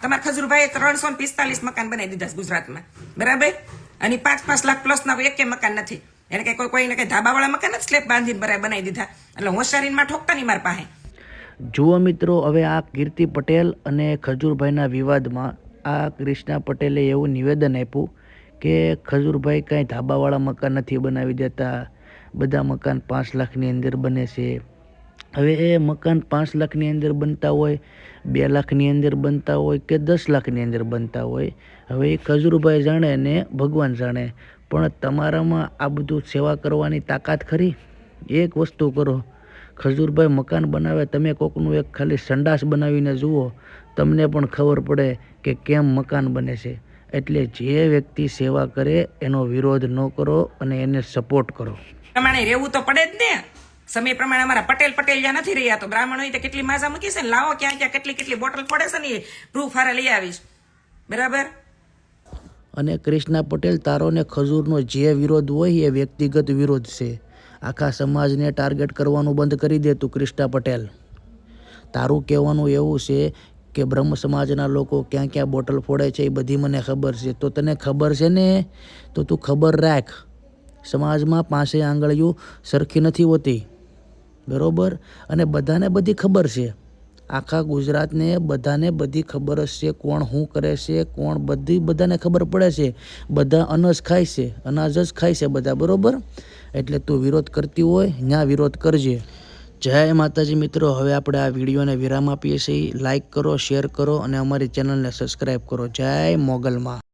તમારા ખજૂરભાઈએ 345 મકાન બનાવી દીધા છે ગુજરાતમાં, બરાબર? અને 5-5 લાખ પ્લસના એક મકાન નથી. એને કઈ કોઈને કઈ ધાબાવાળા મકાન જ સ્લેબ બાંધીને બનાવી દીધા. એટલે હોશિયારીમાં ઠોકતા નહીં મારા પાસે. જુઓ મિત્રો, હવે આ કીર્તિ પટેલ અને ખજૂરભાઈના વિવાદમાં આ ક્રિષ્ના પટેલે એવું નિવેદન આપ્યું કે ખજૂરભાઈ કાંઈ ધાબાવાળા મકાન નથી બનાવી દેતા, બધા મકાન 5 લાખની અંદર બને છે. હવે એ મકાન 5 લાખની અંદર બનતા હોય, 2 લાખની અંદર બનતા હોય કે 10 લાખની અંદર બનતા હોય, હવે એ ખજૂરભાઈ જાણે ને ભગવાન જાણે. પણ તમારામાં આ બધું સેવા કરવાની તાકાત ખરી? એક વસ્તુ કરો, ખજૂરભાઈ મકાન બનાવે, તમે કોકનું એક ખાલી સંડાસ બનાવીને જુઓ, તમને પણ ખબર પડે કે કેમ મકાન બને છે. એટલે જે વ્યક્તિ સેવા કરે એનો વિરોધ ન કરો અને એને સપોર્ટ કરો. પ્રમાણે રહેવું તો પડે જ ને. સમય પ્રમાણે અમારા પટેલ જ્યાં નથી રહ્યા તો બ્રાહ્મણો તો કેટલી માજા મૂકી છે ને, લાવો ક્યાં કેટલી બોટલ પડે છે ને એ પ્રૂફ હારે લઈ આવીશ, બરાબર? અને ક્રિષ્ના પટેલ, તારો ને ખજૂરનો જે વિરોધ હોય એ વ્યક્તિગત વિરોધ છે. આખા સમાજને ટાર્ગેટ કરવાનું બંધ કરી દે તું ક્રિષ્ના પટેલ. તારું કહેવાનું એવું છે કે બ્રહ્મ સમાજના લોકો ક્યાં ક્યાં બોટલ ફોડે છે એ બધી મને ખબર છે. તો તને ખબર છે ને, તો તું ખબર રાખ. સમાજમાં 5 આંગળીઓ સરખી નથી હોતી, બરાબર? અને બધાને બધી ખબર છે. આખા ગુજરાતને બધાને બધી ખબર જ છે કોણ શું કરે છે, કોણ બધાને ખબર પડે છે. બધા અનાજ ખાય છે બધા, બરાબર? એટલે તું વિરોધ કરતી હોય ત્યાં વિરોધ કરજે. જય માતાજી મિત્રો, હવે આપણે આ વિડીયોને વિરામ આપીએ છીએ. લાઇક કરો, શેર કરો અને અમારી ચેનલને સબસ્ક્રાઈબ કરો. જય મોગલમાં.